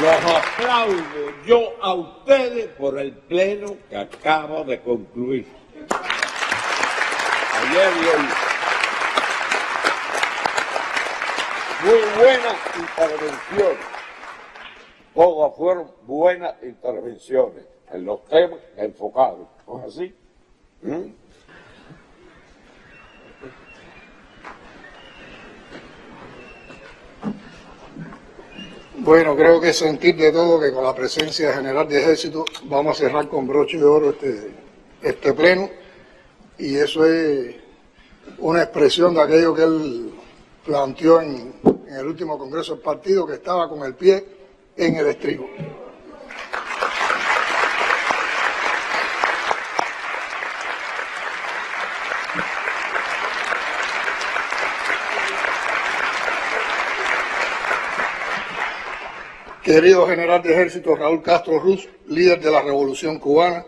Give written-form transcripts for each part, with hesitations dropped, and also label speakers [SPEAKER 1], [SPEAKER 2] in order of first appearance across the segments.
[SPEAKER 1] Los aplaudo yo a ustedes por el pleno que acaba de concluir. Ayer y hoy. Muy buenas intervenciones. Todas fueron buenas intervenciones en los temas enfocados. ¿No es así?
[SPEAKER 2] Bueno, creo que es sentir de todo que con la presencia del general de ejército vamos a cerrar con broche de oro este pleno, y eso es una expresión de aquello que él planteó en el último congreso del partido, que estaba con el pie en el estribo. Querido general de ejército Raúl Castro Ruz, líder de la Revolución Cubana,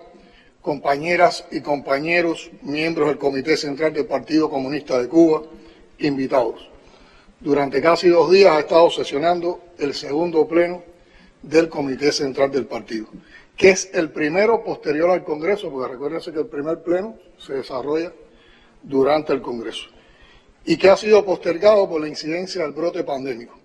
[SPEAKER 2] compañeras y compañeros, miembros del Comité Central del Partido Comunista de Cuba, invitados. Durante casi 2 días ha estado sesionando el segundo pleno del Comité Central del Partido, que es el primero posterior al Congreso, porque recuérdense que el primer pleno se desarrolla durante el Congreso, y que ha sido postergado por la incidencia del brote pandémico.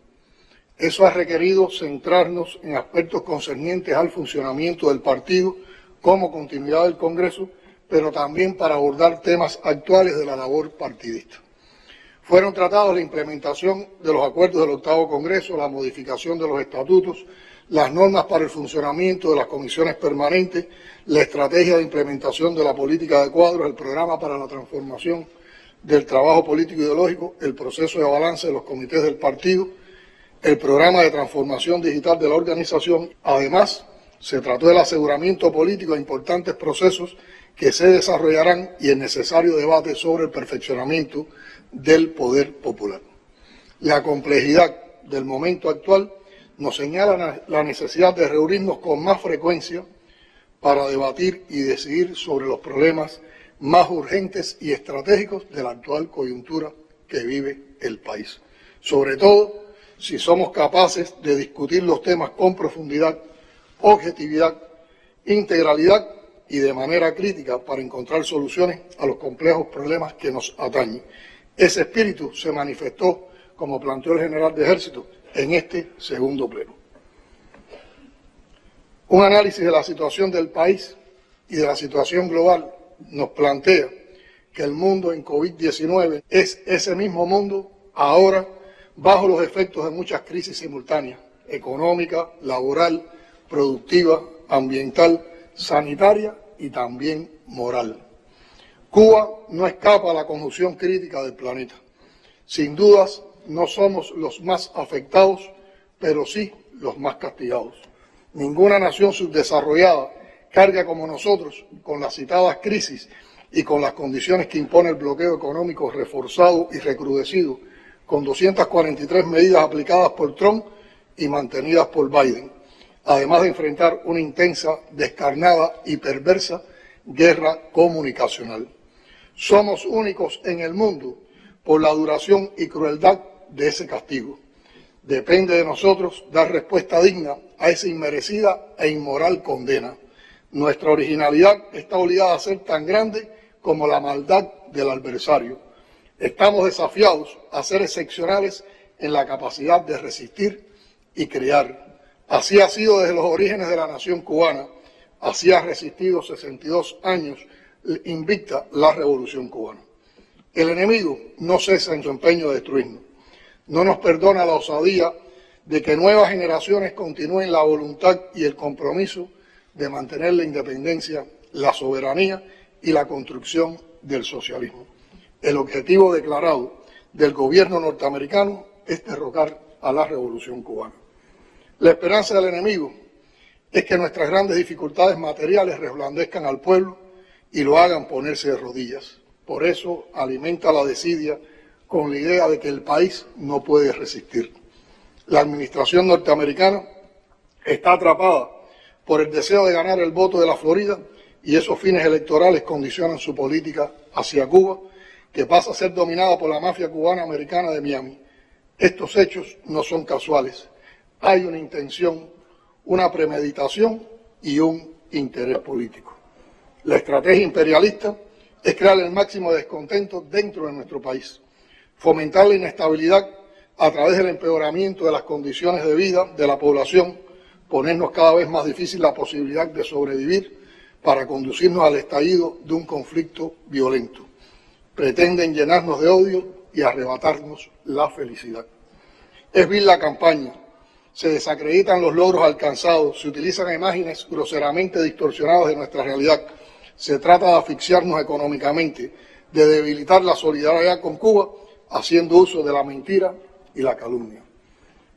[SPEAKER 2] Eso ha requerido centrarnos en aspectos concernientes al funcionamiento del partido como continuidad del Congreso, pero también para abordar temas actuales de la labor partidista. Fueron tratados la implementación de los acuerdos del 8º Congreso, la modificación de los estatutos, las normas para el funcionamiento de las comisiones permanentes, la estrategia de implementación de la política de cuadros, el programa para la transformación del trabajo político ideológico, el proceso de balance de los comités del partido, el programa de transformación digital de la organización. Además, se trató del aseguramiento político de importantes procesos que se desarrollarán y el necesario debate sobre el perfeccionamiento del poder popular. La complejidad del momento actual nos señala la necesidad de reunirnos con más frecuencia para debatir y decidir sobre los problemas más urgentes y estratégicos de la actual coyuntura que vive el país. Sobre todo, si somos capaces de discutir los temas con profundidad, objetividad, integralidad y de manera crítica para encontrar soluciones a los complejos problemas que nos atañen. Ese espíritu se manifestó, como planteó el general de ejército, en este segundo pleno. Un análisis de la situación del país y de la situación global nos plantea que el mundo en COVID-19 es ese mismo mundo ahora bajo los efectos de muchas crisis simultáneas, económica, laboral, productiva, ambiental, sanitaria y también moral. Cuba no escapa a la conjunción crítica del planeta. Sin dudas, no somos los más afectados, pero sí los más castigados. Ninguna nación subdesarrollada carga como nosotros con las citadas crisis y con las condiciones que impone el bloqueo económico reforzado y recrudecido, con 243 medidas aplicadas por Trump y mantenidas por Biden, además de enfrentar una intensa, descarnada y perversa guerra comunicacional. Somos únicos en el mundo por la duración y crueldad de ese castigo. Depende de nosotros dar respuesta digna a esa inmerecida e inmoral condena. Nuestra originalidad está obligada a ser tan grande como la maldad del adversario. Estamos desafiados a ser excepcionales en la capacidad de resistir y crear. Así ha sido desde los orígenes de la nación cubana, así ha resistido 62 años invicta la Revolución Cubana. El enemigo no cesa en su empeño de destruirnos. No nos perdona la osadía de que nuevas generaciones continúen la voluntad y el compromiso de mantener la independencia, la soberanía y la construcción del socialismo. El objetivo declarado del gobierno norteamericano es derrocar a la Revolución Cubana. La esperanza del enemigo es que nuestras grandes dificultades materiales resplandezcan al pueblo y lo hagan ponerse de rodillas. Por eso alimenta la desidia con la idea de que el país no puede resistir. La administración norteamericana está atrapada por el deseo de ganar el voto de la Florida y esos fines electorales condicionan su política hacia Cuba, que pasa a ser dominada por la mafia cubana americana de Miami. Estos hechos no son casuales. Hay una intención, una premeditación y un interés político. La estrategia imperialista es crear el máximo descontento dentro de nuestro país, fomentar la inestabilidad a través del empeoramiento de las condiciones de vida de la población, ponernos cada vez más difícil la posibilidad de sobrevivir para conducirnos al estallido de un conflicto violento. Pretenden llenarnos de odio y arrebatarnos la felicidad. Es vil la campaña, se desacreditan los logros alcanzados, se utilizan imágenes groseramente distorsionadas de nuestra realidad. Se trata de asfixiarnos económicamente, de debilitar la solidaridad con Cuba, haciendo uso de la mentira y la calumnia.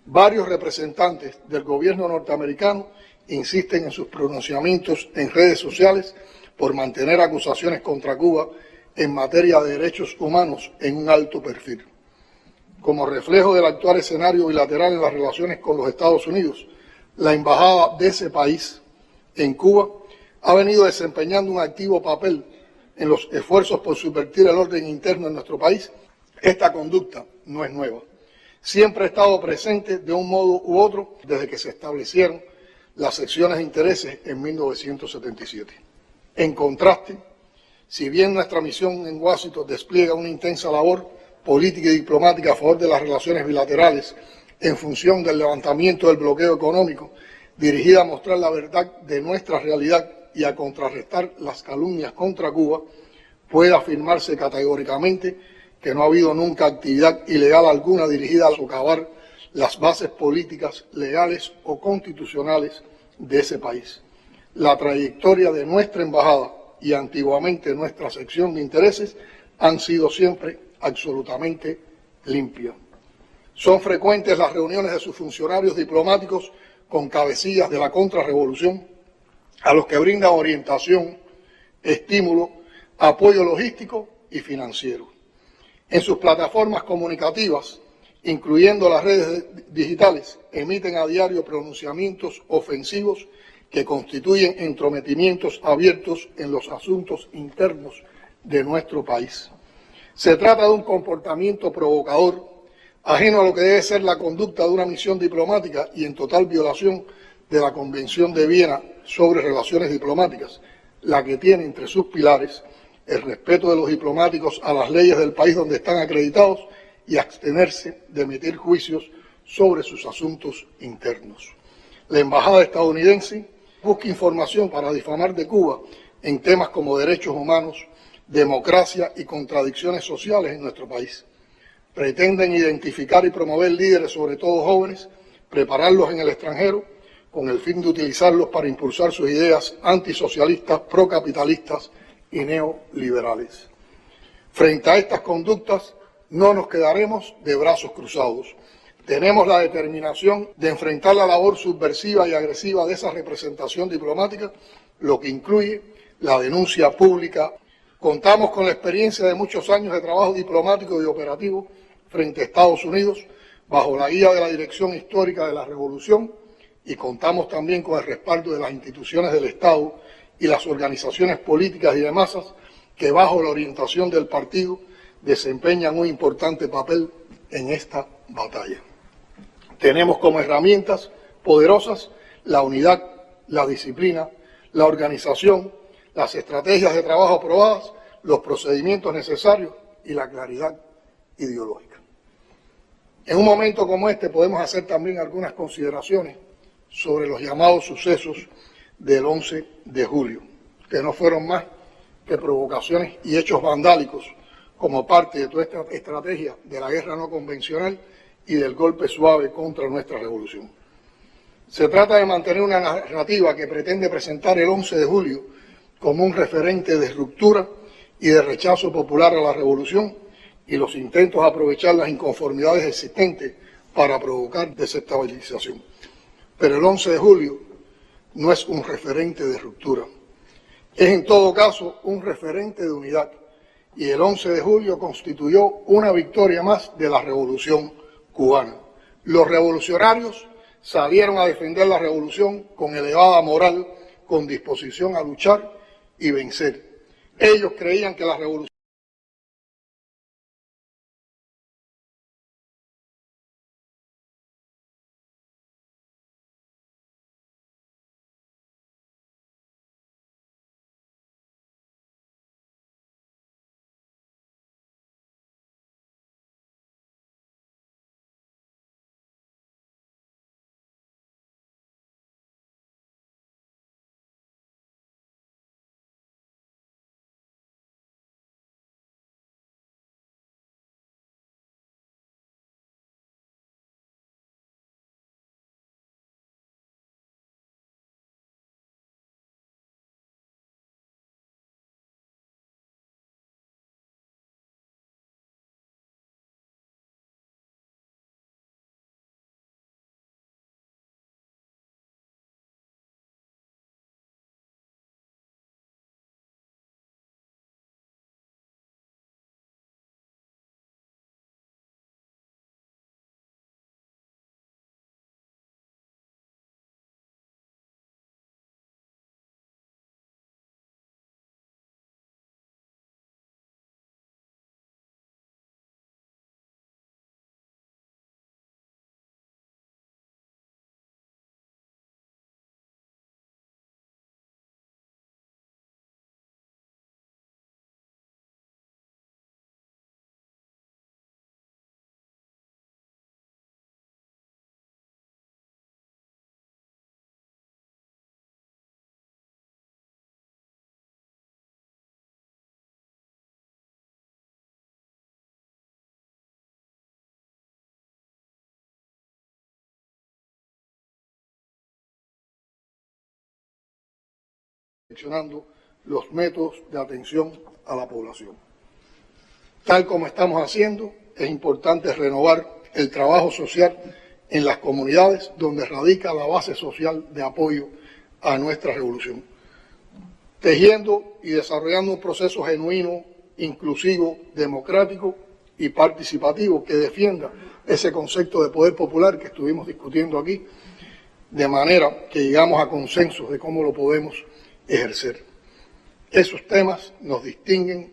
[SPEAKER 2] Varios representantes del gobierno norteamericano insisten en sus pronunciamientos en redes sociales por mantener acusaciones contra Cuba en materia de derechos humanos en un alto perfil. Como reflejo del actual escenario bilateral en las relaciones con los Estados Unidos, la embajada de ese país en Cuba ha venido desempeñando un activo papel en los esfuerzos por subvertir el orden interno en nuestro país. Esta conducta no es nueva. Siempre ha estado presente de un modo u otro desde que se establecieron las secciones de intereses en 1977. En contraste, si bien nuestra misión en Washington despliega una intensa labor política y diplomática a favor de las relaciones bilaterales en función del levantamiento del bloqueo económico, dirigida a mostrar la verdad de nuestra realidad y a contrarrestar las calumnias contra Cuba, puede afirmarse categóricamente que no ha habido nunca actividad ilegal alguna dirigida a socavar las bases políticas, legales o constitucionales de ese país. La trayectoria de nuestra embajada y antiguamente nuestra sección de intereses han sido siempre absolutamente limpias. Son frecuentes las reuniones de sus funcionarios diplomáticos con cabecillas de la contrarrevolución, a los que brindan orientación, estímulo, apoyo logístico y financiero. En sus plataformas comunicativas, incluyendo las redes digitales, emiten a diario pronunciamientos ofensivos que constituyen entrometimientos abiertos en los asuntos internos de nuestro país. Se trata de un comportamiento provocador, ajeno a lo que debe ser la conducta de una misión diplomática y en total violación de la Convención de Viena sobre Relaciones Diplomáticas, la que tiene entre sus pilares el respeto de los diplomáticos a las leyes del país donde están acreditados y abstenerse de emitir juicios sobre sus asuntos internos. La embajada estadounidense busca información para difamar de Cuba en temas como derechos humanos, democracia y contradicciones sociales en nuestro país. Pretenden identificar y promover líderes, sobre todo jóvenes, prepararlos en el extranjero con el fin de utilizarlos para impulsar sus ideas antisocialistas, procapitalistas y neoliberales. Frente a estas conductas, no nos quedaremos de brazos cruzados. Tenemos la determinación de enfrentar la labor subversiva y agresiva de esa representación diplomática, lo que incluye la denuncia pública. Contamos con la experiencia de muchos años de trabajo diplomático y operativo frente a Estados Unidos, bajo la guía de la Dirección Histórica de la Revolución, y contamos también con el respaldo de las instituciones del Estado y las organizaciones políticas y de masas que, bajo la orientación del partido, desempeñan un importante papel en esta batalla. Tenemos como herramientas poderosas la unidad, la disciplina, la organización, las estrategias de trabajo aprobadas, los procedimientos necesarios y la claridad ideológica. En un momento como este podemos hacer también algunas consideraciones sobre los llamados sucesos del 11 de julio, que no fueron más que provocaciones y hechos vandálicos como parte de toda esta estrategia de la guerra no convencional y del golpe suave contra nuestra revolución. Se trata de mantener una narrativa que pretende presentar el 11 de julio como un referente de ruptura y de rechazo popular a la revolución y los intentos de aprovechar las inconformidades existentes para provocar desestabilización. Pero el 11 de julio no es un referente de ruptura, es en todo caso un referente de unidad, y el 11 de julio constituyó una victoria más de la revolución cubana. Los revolucionarios salieron a defender la revolución con elevada moral, con disposición a luchar y vencer. Ellos creían que la revolución perfeccionando los métodos de atención a la población. Tal como estamos haciendo, es importante renovar el trabajo social en las comunidades donde radica la base social de apoyo a nuestra revolución, tejiendo y desarrollando un proceso genuino, inclusivo, democrático y participativo que defienda ese concepto de poder popular que estuvimos discutiendo aquí, de manera que llegamos a consensos de cómo lo podemos ejercer. Esos temas nos distinguen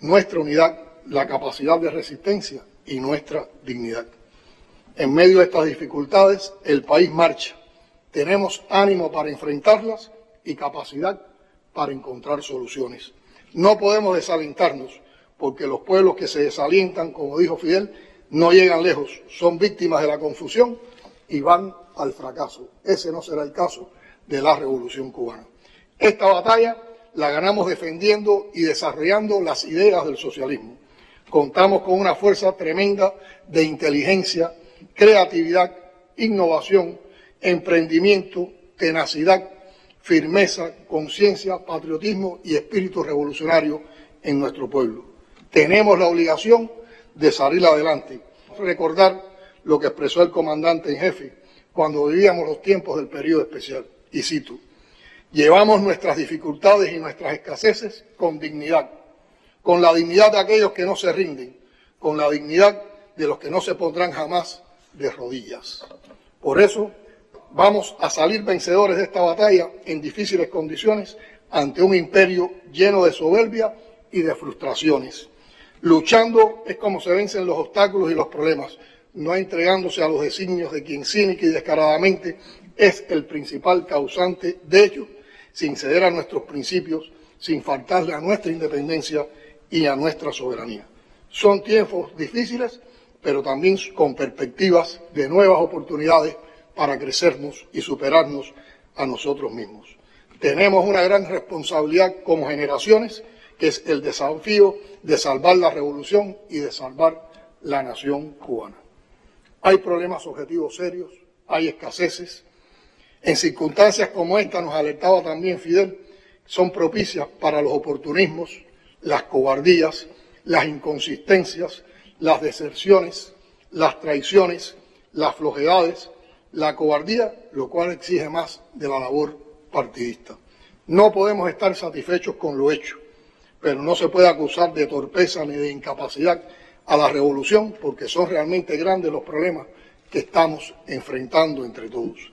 [SPEAKER 2] nuestra unidad, la capacidad de resistencia y nuestra dignidad. En medio de estas dificultades, el país marcha. Tenemos ánimo para enfrentarlas y capacidad para encontrar soluciones. No podemos desalentarnos, porque los pueblos que se desalientan, como dijo Fidel, no llegan lejos, son víctimas de la confusión y van al fracaso. Ese no será el caso de la Revolución Cubana. Esta batalla la ganamos defendiendo y desarrollando las ideas del socialismo. Contamos con una fuerza tremenda de inteligencia, creatividad, innovación, emprendimiento, tenacidad, firmeza, conciencia, patriotismo y espíritu revolucionario en nuestro pueblo. Tenemos la obligación de salir adelante. Recordar lo que expresó el comandante en jefe cuando vivíamos los tiempos del periodo especial, y cito: llevamos nuestras dificultades y nuestras escaseces con dignidad, con la dignidad de aquellos que no se rinden, con la dignidad de los que no se pondrán jamás de rodillas. Por eso vamos a salir vencedores de esta batalla en difíciles condiciones ante un imperio lleno de soberbia y de frustraciones. Luchando es como se vencen los obstáculos y los problemas, no entregándose a los designios de quien cínica y descaradamente es el principal causante de ello, sin ceder a nuestros principios, sin faltarle a nuestra independencia y a nuestra soberanía. Son tiempos difíciles, pero también con perspectivas de nuevas oportunidades para crecernos y superarnos a nosotros mismos. Tenemos una gran responsabilidad como generaciones, que es el desafío de salvar la revolución y de salvar la nación cubana. Hay problemas objetivos serios, hay escaseces. En circunstancias como esta, nos alertaba también Fidel, son propicias para los oportunismos, las cobardías, las inconsistencias, las deserciones, las traiciones, las flojedades, la cobardía, lo cual exige más de la labor partidista. No podemos estar satisfechos con lo hecho, pero no se puede acusar de torpeza ni de incapacidad a la revolución, porque son realmente grandes los problemas que estamos enfrentando entre todos.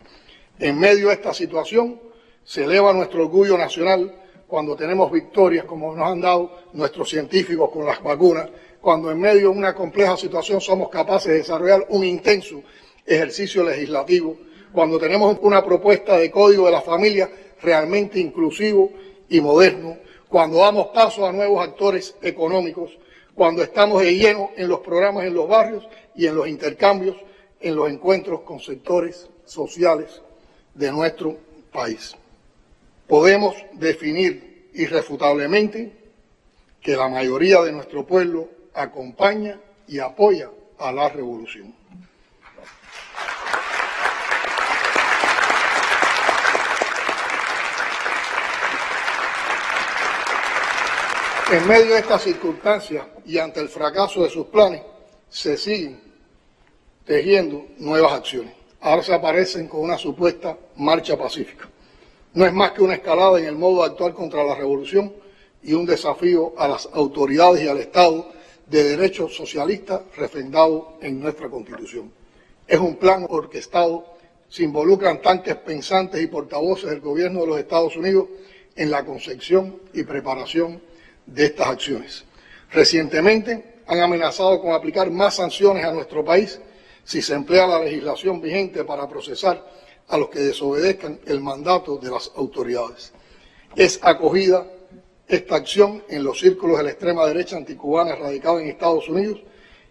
[SPEAKER 2] En medio de esta situación se eleva nuestro orgullo nacional cuando tenemos victorias como nos han dado nuestros científicos con las vacunas, cuando en medio de una compleja situación somos capaces de desarrollar un intenso ejercicio legislativo, cuando tenemos una propuesta de código de la familia realmente inclusivo y moderno, cuando damos paso a nuevos actores económicos, cuando estamos de lleno en los programas en los barrios y en los intercambios, en los encuentros con sectores sociales de nuestro país. Podemos definir irrefutablemente que la mayoría de nuestro pueblo acompaña y apoya a la revolución. En medio de estas circunstancias y ante el fracaso de sus planes, se siguen tejiendo nuevas acciones. Ahora se aparecen con una supuesta marcha pacífica. No es más que una escalada en el modo de actuar contra la revolución y un desafío a las autoridades y al Estado de derecho socialista refrendado en nuestra Constitución. Es un plan orquestado, se involucran tanques pensantes y portavoces del gobierno de los Estados Unidos en la concepción y preparación de estas acciones. Recientemente han amenazado con aplicar más sanciones a nuestro país si se emplea la legislación vigente para procesar a los que desobedezcan el mandato de las autoridades. Es acogida esta acción en los círculos de la extrema derecha anticubana radicada en Estados Unidos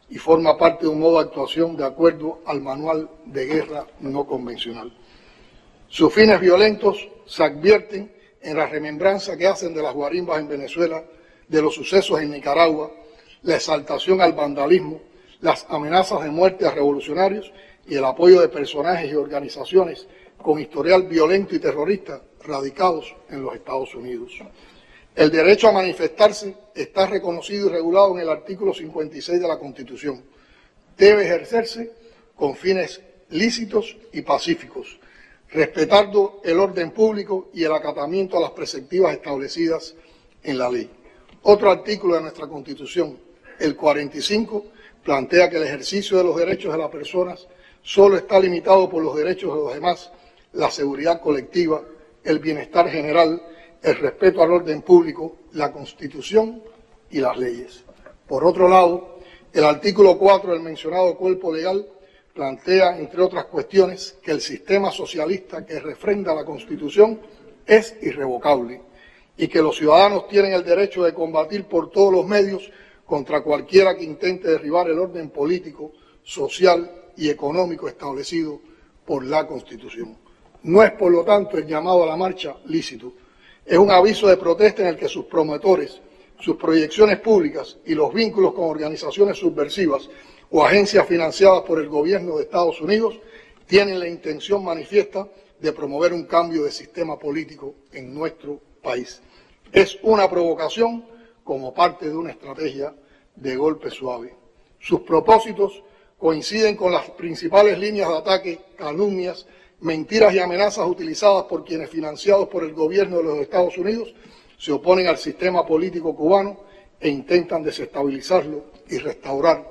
[SPEAKER 2] y forma parte de un modo de actuación de acuerdo al manual de guerra no convencional. Sus fines violentos se advierten en la remembranza que hacen de las guarimbas en Venezuela, de los sucesos en Nicaragua, la exaltación al vandalismo, las amenazas de muerte a revolucionarios y el apoyo de personajes y organizaciones con historial violento y terrorista radicados en los Estados Unidos. El derecho a manifestarse está reconocido y regulado en el artículo 56 de la Constitución. Debe ejercerse con fines lícitos y pacíficos, respetando el orden público y el acatamiento a las preceptivas establecidas en la ley. Otro artículo de nuestra Constitución, el 45, plantea que el ejercicio de los derechos de las personas solo está limitado por los derechos de los demás, la seguridad colectiva, el bienestar general, el respeto al orden público, la Constitución y las leyes. Por otro lado, el artículo 4 del mencionado cuerpo legal plantea, entre otras cuestiones, que el sistema socialista que refrenda la Constitución es irrevocable y que los ciudadanos tienen el derecho de combatir por todos los medios contra cualquiera que intente derribar el orden político, social y económico establecido por la Constitución. No es, por lo tanto, el llamado a la marcha lícito. Es un aviso de protesta en el que sus promotores, sus proyecciones públicas y los vínculos con organizaciones subversivas o agencias financiadas por el gobierno de Estados Unidos tienen la intención manifiesta de promover un cambio de sistema político en nuestro país. Es una provocación como parte de una estrategia de golpe suave. Sus propósitos coinciden con las principales líneas de ataque, calumnias, mentiras y amenazas utilizadas por quienes, financiados por el gobierno de los Estados Unidos, se oponen al sistema político cubano e intentan desestabilizarlo y restaurar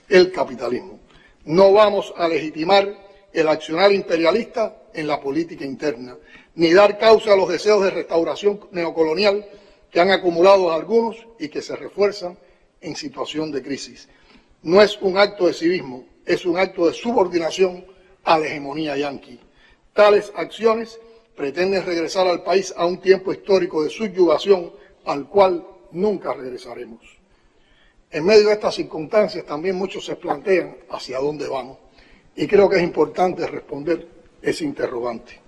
[SPEAKER 2] el capitalismo. No vamos a legitimar el accionar imperialista en la política interna, ni dar causa a los deseos de restauración neocolonial que han acumulado algunos y que se refuerzan en situación de crisis. No es un acto de civismo, es un acto de subordinación a la hegemonía yanqui. Tales acciones pretenden regresar al país a un tiempo histórico de subyugación al cual nunca regresaremos. En medio de estas circunstancias también muchos se plantean hacia dónde vamos y creo que es importante responder ese interrogante.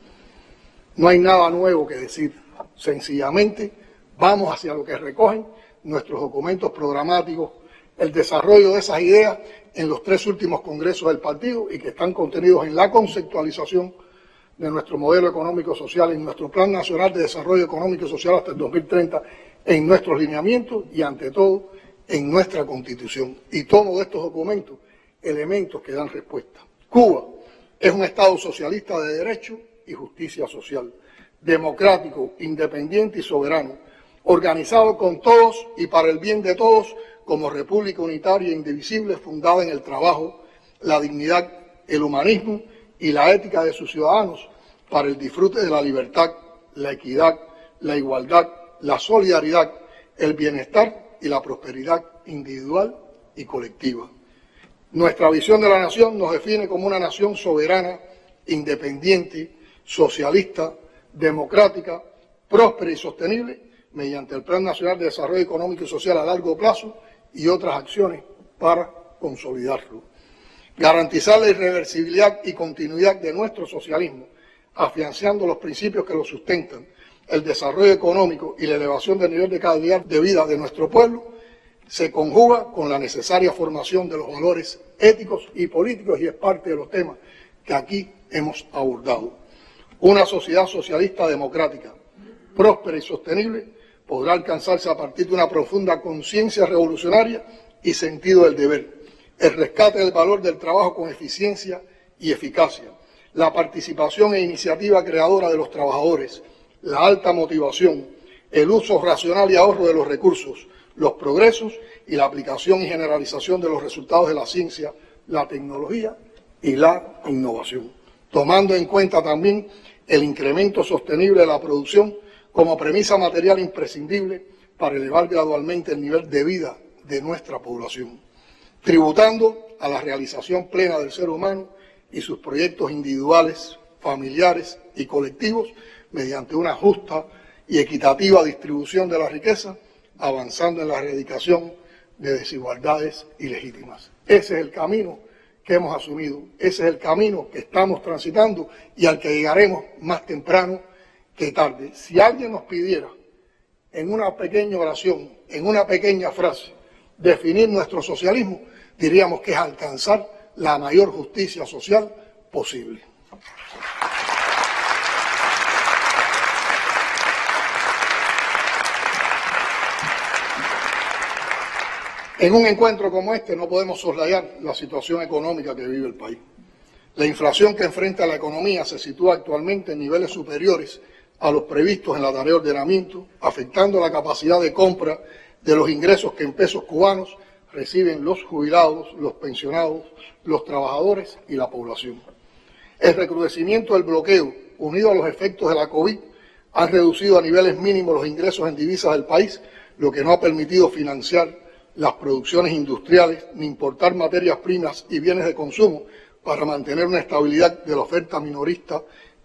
[SPEAKER 2] No hay nada nuevo que decir, sencillamente vamos hacia lo que recogen nuestros documentos programáticos, el desarrollo de esas ideas en los 3 últimos congresos del partido y que están contenidos en la conceptualización de nuestro modelo económico-social, en nuestro Plan Nacional de Desarrollo Económico y Social hasta el 2030, en nuestros lineamientos y, ante todo, en nuestra Constitución. Y tomo de estos documentos elementos que dan respuesta. Cuba es un Estado socialista de derecho y justicia social, democrático, independiente y soberano, organizado con todos y para el bien de todos como república unitaria e indivisible fundada en el trabajo, la dignidad, el humanismo y la ética de sus ciudadanos para el disfrute de la libertad, la equidad, la igualdad, la solidaridad, el bienestar y la prosperidad individual y colectiva. Nuestra visión de la nación nos define como una nación soberana, independiente, socialista, democrática, próspera y sostenible mediante el Plan Nacional de Desarrollo Económico y Social a largo plazo y otras acciones para consolidarlo. Garantizar la irreversibilidad y continuidad de nuestro socialismo, afianzando los principios que lo sustentan, el desarrollo económico y la elevación del nivel de calidad de vida de nuestro pueblo, se conjuga con la necesaria formación de los valores éticos y políticos y es parte de los temas que aquí hemos abordado. Una sociedad socialista democrática, próspera y sostenible podrá alcanzarse a partir de una profunda conciencia revolucionaria y sentido del deber, el rescate del valor del trabajo con eficiencia y eficacia, la participación e iniciativa creadora de los trabajadores, la alta motivación, el uso racional y ahorro de los recursos, los progresos y la aplicación y generalización de los resultados de la ciencia, la tecnología y la innovación, tomando en cuenta también el incremento sostenible de la producción como premisa material imprescindible para elevar gradualmente el nivel de vida de nuestra población, tributando a la realización plena del ser humano y sus proyectos individuales, familiares y colectivos mediante una justa y equitativa distribución de la riqueza, avanzando en la erradicación de desigualdades ilegítimas. Ese es el camino que hemos asumido, ese es el camino que estamos transitando y al que llegaremos más temprano que tarde. Si alguien nos pidiera en una pequeña oración, en una pequeña frase, definir nuestro socialismo, diríamos que es alcanzar la mayor justicia social posible. En un encuentro como este no podemos soslayar la situación económica que vive el país. La inflación que enfrenta la economía se sitúa actualmente en niveles superiores a los previstos en la tarea de ordenamiento, afectando la capacidad de compra de los ingresos que en pesos cubanos reciben los jubilados, los pensionados, los trabajadores y la población. El recrudecimiento del bloqueo, unido a los efectos de la COVID, han reducido a niveles mínimos los ingresos en divisas del país, lo que no ha permitido financiar las producciones industriales ni importar materias primas y bienes de consumo para mantener una estabilidad de la oferta minorista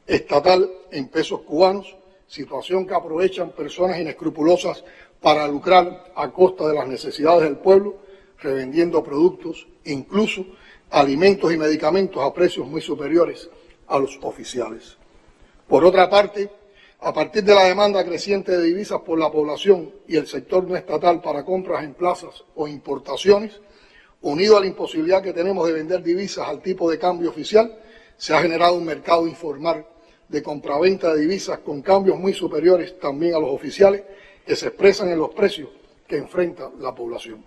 [SPEAKER 2] estatal en pesos cubanos, situación que aprovechan personas inescrupulosas para lucrar a costa de las necesidades del pueblo, revendiendo productos, incluso alimentos y medicamentos a precios muy superiores a los oficiales. Por otra parte, a partir de la demanda creciente de divisas por la población y el sector no estatal para compras en plazas o importaciones, unido a la imposibilidad que tenemos de vender divisas al tipo de cambio oficial, se ha generado un mercado informal de compraventa de divisas con cambios muy superiores también a los oficiales que se expresan en los precios que enfrenta la población.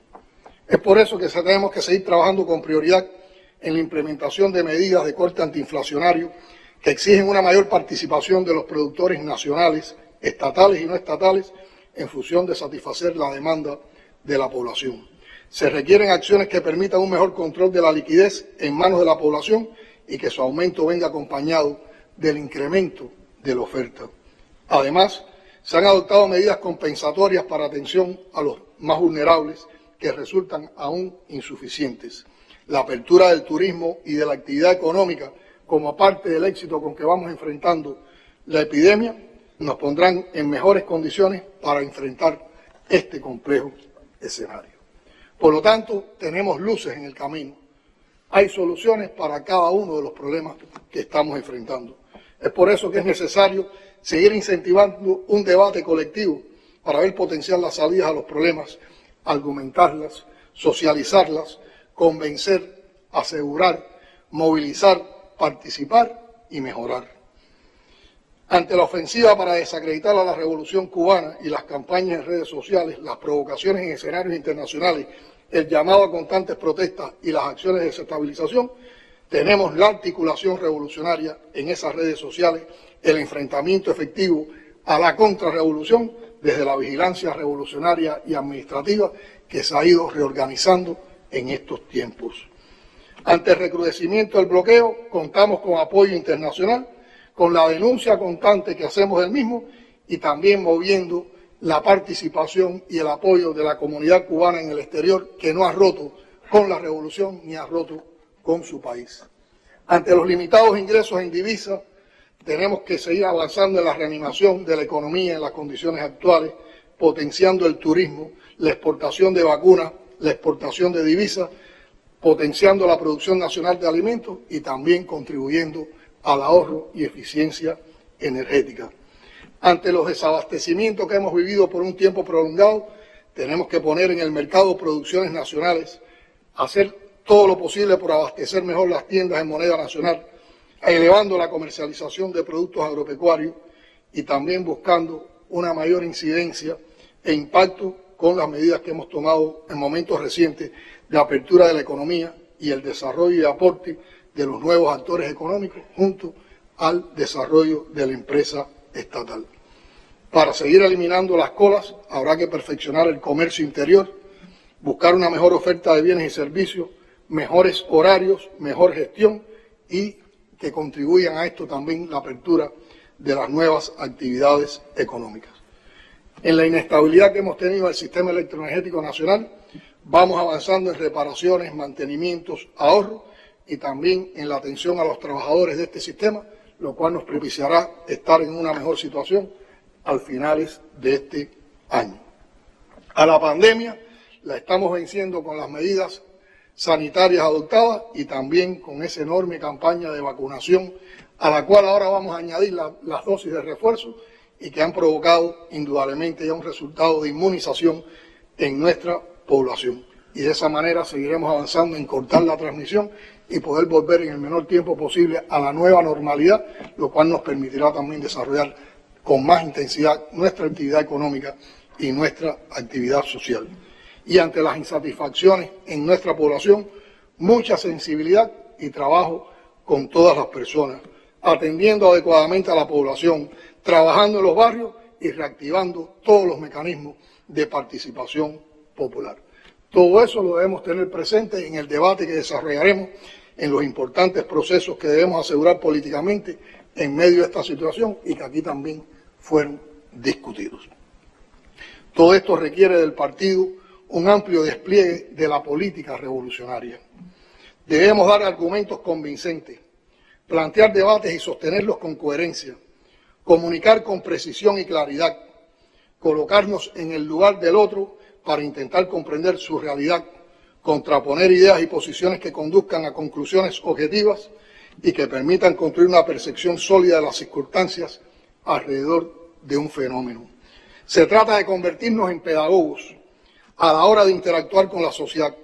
[SPEAKER 2] Es por eso que tenemos que seguir trabajando con prioridad en la implementación de medidas de corte antiinflacionario que exigen una mayor participación de los productores nacionales, estatales y no estatales, en función de satisfacer la demanda de la población. Se requieren acciones que permitan un mejor control de la liquidez en manos de la población y que su aumento venga acompañado del incremento de la oferta. Además, se han adoptado medidas compensatorias para atención a los más vulnerables que resultan aún insuficientes. La apertura del turismo y de la actividad económica como parte del éxito con que vamos enfrentando la epidemia, nos pondrán en mejores condiciones para enfrentar este complejo escenario. Por lo tanto, tenemos luces en el camino. Hay soluciones para cada uno de los problemas que estamos enfrentando. Es por eso que es necesario seguir incentivando un debate colectivo para ver potenciar las salidas a los problemas, argumentarlas, socializarlas, convencer, asegurar, movilizar, participar y mejorar. Ante la ofensiva para desacreditar a la revolución cubana y las campañas en redes sociales, las provocaciones en escenarios internacionales, el llamado a constantes protestas y las acciones de desestabilización, tenemos la articulación revolucionaria en esas redes sociales, el enfrentamiento efectivo a la contrarrevolución desde la vigilancia revolucionaria y administrativa que se ha ido reorganizando en estos tiempos. Ante el recrudecimiento del bloqueo, contamos con apoyo internacional, con la denuncia constante que hacemos del mismo y también moviendo la participación y el apoyo de la comunidad cubana en el exterior, que no ha roto con la revolución ni ha roto con su país. Ante los limitados ingresos en divisas, tenemos que seguir avanzando en la reanimación de la economía en las condiciones actuales, potenciando el turismo, la exportación de vacunas, la exportación de divisas, potenciando la producción nacional de alimentos y también contribuyendo al ahorro y eficiencia energética. Ante los desabastecimientos que hemos vivido por un tiempo prolongado, tenemos que poner en el mercado producciones nacionales, hacer todo lo posible por abastecer mejor las tiendas en moneda nacional, elevando la comercialización de productos agropecuarios y también buscando una mayor incidencia e impacto con las medidas que hemos tomado en momentos recientes de apertura de la economía y el desarrollo y aporte de los nuevos actores económicos junto al desarrollo de la empresa estatal. Para seguir eliminando las colas habrá que perfeccionar el comercio interior, buscar una mejor oferta de bienes y servicios, mejores horarios, mejor gestión y que contribuyan a esto también la apertura de las nuevas actividades económicas. En la inestabilidad que hemos tenido en el sistema electroenergético nacional, vamos avanzando en reparaciones, mantenimientos, ahorro y también en la atención a los trabajadores de este sistema, lo cual nos propiciará estar en una mejor situación al finales de este año. A la pandemia la estamos venciendo con las medidas sanitarias adoptadas y también con esa enorme campaña de vacunación a la cual ahora vamos a añadir las dosis de refuerzo y que han provocado indudablemente ya un resultado de inmunización en nuestra población. Y de esa manera seguiremos avanzando en cortar la transmisión y poder volver en el menor tiempo posible a la nueva normalidad, lo cual nos permitirá también desarrollar con más intensidad nuestra actividad económica y nuestra actividad social. y ante las insatisfacciones en nuestra población, mucha sensibilidad y trabajo con todas las personas, atendiendo adecuadamente a la población, trabajando en los barrios y reactivando todos los mecanismos de participación popular. Todo eso lo debemos tener presente en el debate que desarrollaremos en los importantes procesos que debemos asegurar políticamente en medio de esta situación y que aquí también fueron discutidos. Todo esto requiere del partido un amplio despliegue de la política revolucionaria. Debemos dar argumentos convincentes, plantear debates y sostenerlos con coherencia, comunicar con precisión y claridad, colocarnos en el lugar del otro para intentar comprender su realidad, contraponer ideas y posiciones que conduzcan a conclusiones objetivas y que permitan construir una percepción sólida de las circunstancias alrededor de un fenómeno. Se trata de convertirnos en pedagogos a la hora de interactuar con la sociedad,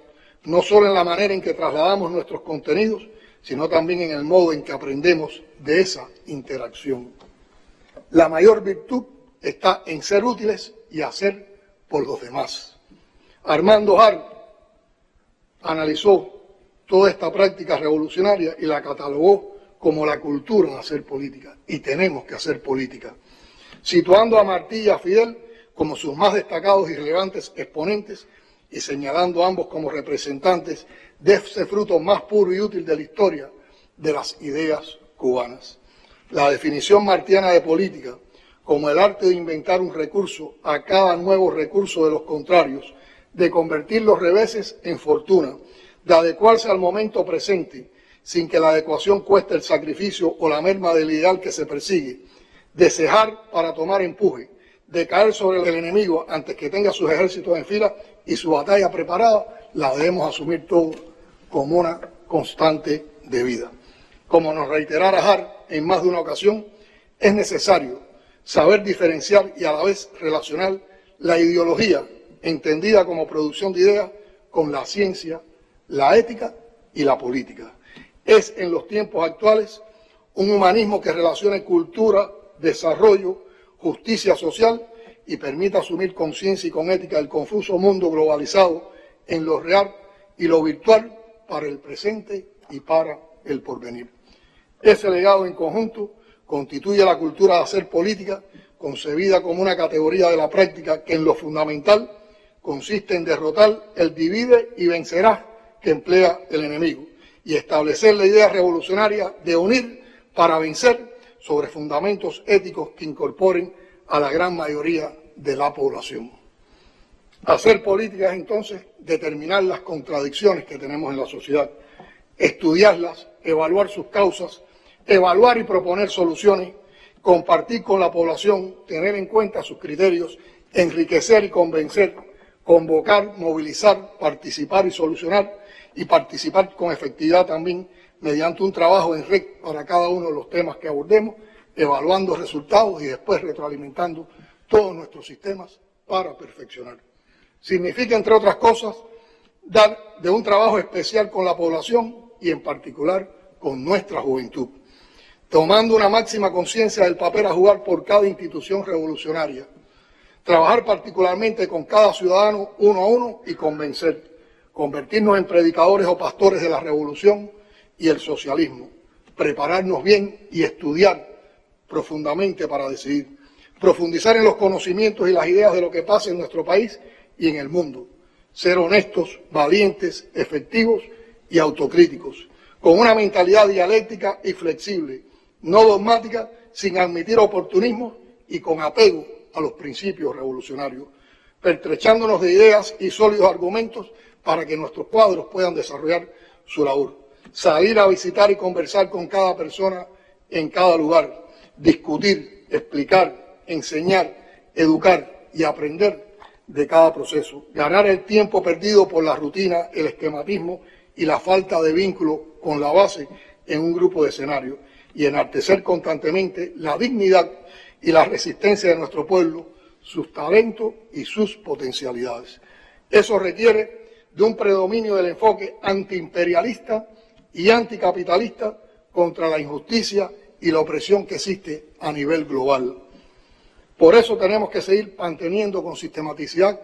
[SPEAKER 2] no solo en la manera en que trasladamos nuestros contenidos, sino también en el modo en que aprendemos de esa interacción. La mayor virtud está en ser útiles y hacer por los demás. Armando Hart analizó toda esta práctica revolucionaria y la catalogó como la cultura de hacer política, y tenemos que hacer política, situando a Martí y a Fidel como sus más destacados y relevantes exponentes y señalando a ambos como representantes de ese fruto más puro y útil de la historia de las ideas cubanas. La definición martiana de política como el arte de inventar un recurso a cada nuevo recurso de los contrarios, de convertir los reveses en fortuna, de adecuarse al momento presente sin que la adecuación cueste el sacrificio o la merma del ideal que se persigue, de cejar para tomar empuje, de caer sobre el enemigo antes que tenga sus ejércitos en fila y su batalla preparada, la debemos asumir todos como una constante de vida. Como nos reiterara Hart en más de una ocasión, es necesario saber diferenciar y a la vez relacionar la ideología, entendida como producción de ideas, con la ciencia, la ética y la política. Es en los tiempos actuales un humanismo que relacione cultura, desarrollo, justicia social y permita asumir con ciencia y con ética el confuso mundo globalizado en lo real y lo virtual para el presente y para el porvenir. Ese legado en conjunto constituye la cultura de hacer política, concebida como una categoría de la práctica que en lo fundamental consiste en derrotar el divide y vencerás que emplea el enemigo y establecer la idea revolucionaria de unir para vencer sobre fundamentos éticos que incorporen a la gran mayoría de la población. Hacer política es entonces determinar las contradicciones que tenemos en la sociedad, estudiarlas, evaluar sus causas, evaluar y proponer soluciones, compartir con la población, tener en cuenta sus criterios, enriquecer y convencer, convocar, movilizar, participar y solucionar, y participar con efectividad también mediante un trabajo en red para cada uno de los temas que abordemos, evaluando resultados y después retroalimentando todos nuestros sistemas para perfeccionar. Significa, entre otras cosas, dar de un trabajo especial con la población y en particular con nuestra juventud, tomando una máxima conciencia del papel a jugar por cada institución revolucionaria, trabajar particularmente con cada ciudadano uno a uno y convertirnos en predicadores o pastores de la revolución y el socialismo, prepararnos bien y estudiar profundamente para decidir, profundizar en los conocimientos y las ideas de lo que pasa en nuestro país y en el mundo, ser honestos, valientes, efectivos y autocríticos, con una mentalidad dialéctica y flexible, no dogmática, sin admitir oportunismo y con apego a los principios revolucionarios, pertrechándonos de ideas y sólidos argumentos para que nuestros cuadros puedan desarrollar su labor. Salir a visitar y conversar con cada persona en cada lugar, discutir, explicar, enseñar, educar y aprender de cada proceso. Ganar el tiempo perdido por la rutina, el esquematismo y la falta de vínculo con la base en un grupo de escenarios y enaltecer constantemente la dignidad y la resistencia de nuestro pueblo, sus talentos y sus potencialidades. Eso requiere de un predominio del enfoque antiimperialista y anticapitalista contra la injusticia y la opresión que existe a nivel global. Por eso tenemos que seguir manteniendo con sistematicidad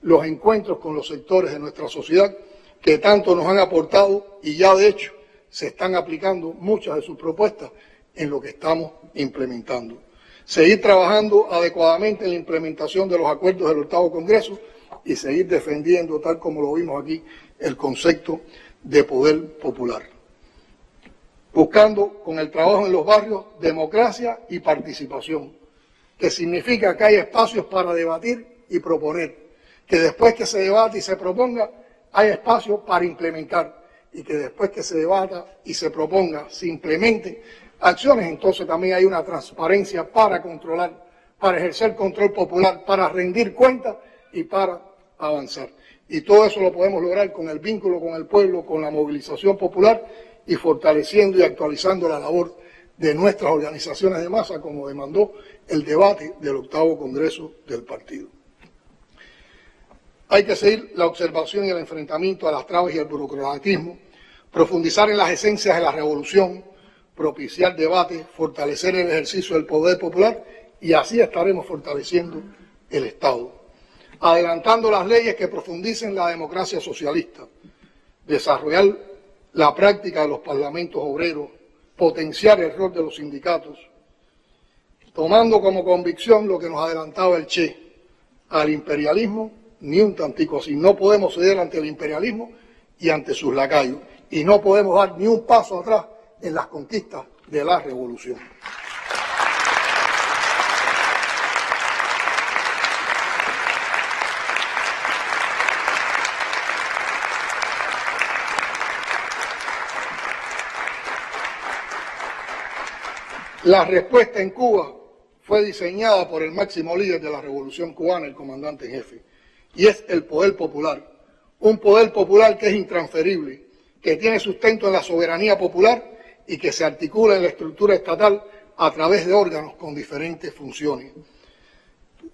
[SPEAKER 2] los encuentros con los sectores de nuestra sociedad que tanto nos han aportado y ya de hecho se están aplicando muchas de sus propuestas en lo que estamos implementando. Seguir trabajando adecuadamente en la implementación de los acuerdos del 8º Congreso y seguir defendiendo, tal como lo vimos aquí, el concepto de poder popular. Buscando con el trabajo en los barrios democracia y participación, que significa que hay espacios para debatir y proponer, que después que se debate y se proponga, hay espacios para implementar y que después que se debata y se proponga, se implemente acciones, entonces también hay una transparencia para controlar, para ejercer control popular, para rendir cuentas y para avanzar. Y todo eso lo podemos lograr con el vínculo con el pueblo, con la movilización popular y fortaleciendo y actualizando la labor de nuestras organizaciones de masa, como demandó el debate del 8º Congreso del partido. Hay que seguir la observación y el enfrentamiento a las trabas y el burocratismo, profundizar en las esencias de la revolución, propiciar debate, fortalecer el ejercicio del poder popular y así estaremos fortaleciendo el Estado. Adelantando las leyes que profundicen la democracia socialista, desarrollar la práctica de los parlamentos obreros, potenciar el rol de los sindicatos, tomando como convicción lo que nos adelantaba el Che, al imperialismo ni un tantico así. No podemos ceder ante el imperialismo y ante sus lacayos y no podemos dar ni un paso atrás en las conquistas de la revolución. La respuesta en Cuba fue diseñada por el máximo líder de la revolución cubana, el comandante en jefe, y es el poder popular, un poder popular que es intransferible, que tiene sustento en la soberanía popular y que se articula en la estructura estatal a través de órganos con diferentes funciones.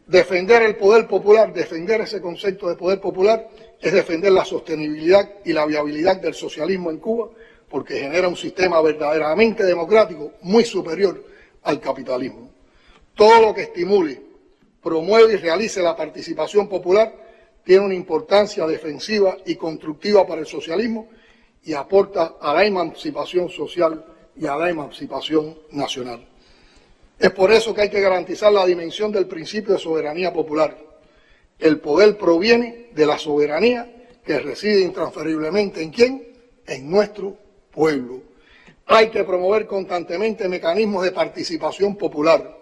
[SPEAKER 2] Defender el poder popular, defender ese concepto de poder popular, es defender la sostenibilidad y la viabilidad del socialismo en Cuba, porque genera un sistema verdaderamente democrático muy superior al capitalismo. Todo lo que estimule, promueve y realice la participación popular tiene una importancia defensiva y constructiva para el socialismo y aporta a la emancipación social y a la emancipación nacional. Es por eso que hay que garantizar la dimensión del principio de soberanía popular. El poder proviene de la soberanía que reside intransferiblemente ¿en quién? En nuestro pueblo. Hay que promover constantemente mecanismos de participación popular.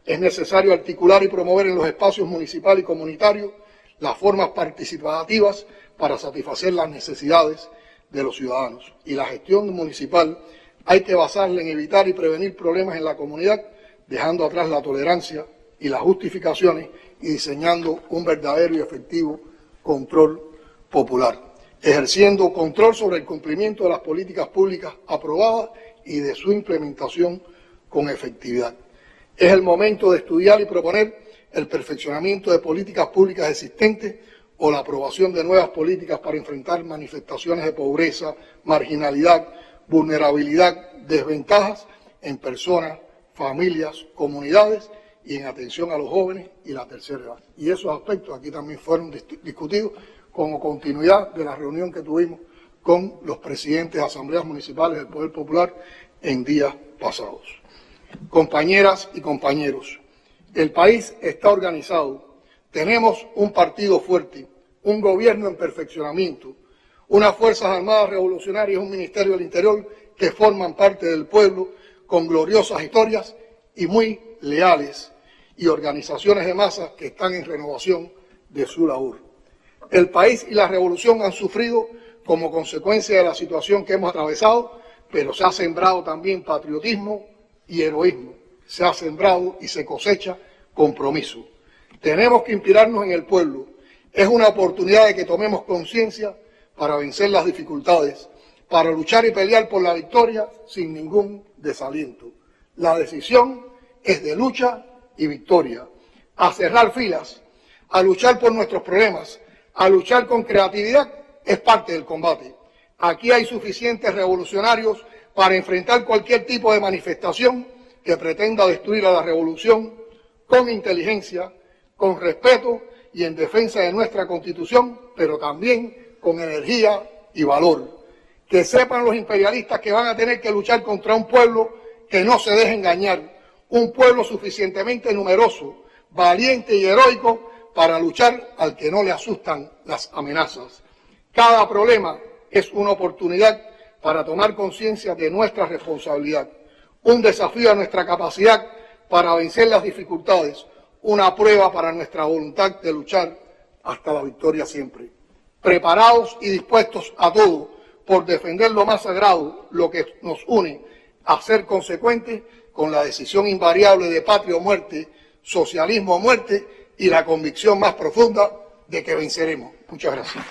[SPEAKER 2] Es necesario articular y promover en los espacios municipal y comunitarios las formas participativas para satisfacer las necesidades de los ciudadanos. Y la gestión municipal hay que basarla en evitar y prevenir problemas en la comunidad, dejando atrás la tolerancia y las justificaciones y diseñando un verdadero y efectivo control popular, ejerciendo control sobre el cumplimiento de las políticas públicas aprobadas y de su implementación con efectividad. Es el momento de estudiar y proponer el perfeccionamiento de políticas públicas existentes o la aprobación de nuevas políticas para enfrentar manifestaciones de pobreza, marginalidad, vulnerabilidad, desventajas en personas, familias, comunidades y en atención a los jóvenes y la tercera edad. Y esos aspectos aquí también fueron discutidos como continuidad de la reunión que tuvimos con los presidentes de asambleas municipales del Poder Popular en días pasados. Compañeras y compañeros, el país está organizado, tenemos un partido fuerte, un gobierno en perfeccionamiento, unas Fuerzas Armadas Revolucionarias y un Ministerio del Interior que forman parte del pueblo con gloriosas historias y muy leales, y organizaciones de masas que están en renovación de su labor. El país y la revolución han sufrido como consecuencia de la situación que hemos atravesado, pero se ha sembrado también patriotismo y heroísmo. Se ha sembrado y se cosecha compromiso. Tenemos que inspirarnos en el pueblo. Es una oportunidad de que tomemos conciencia para vencer las dificultades, para luchar y pelear por la victoria sin ningún desaliento. La decisión es de lucha y victoria. A cerrar filas, a luchar por nuestros problemas, a luchar con creatividad es parte del combate. Aquí hay suficientes revolucionarios para enfrentar cualquier tipo de manifestación que pretenda destruir a la revolución con inteligencia, con respeto y en defensa de nuestra Constitución, pero también con energía y valor. Que sepan los imperialistas que van a tener que luchar contra un pueblo que no se deje engañar, un pueblo suficientemente numeroso, valiente y heroico para luchar al que no le asustan las amenazas. Cada problema es una oportunidad para tomar conciencia de nuestra responsabilidad, un desafío a nuestra capacidad para vencer las dificultades, una prueba para nuestra voluntad de luchar hasta la victoria siempre. Preparados y dispuestos a todo por defender lo más sagrado, lo que nos une, a ser consecuentes con la decisión invariable de patria o muerte, socialismo o muerte y la convicción más profunda de que venceremos. Muchas gracias.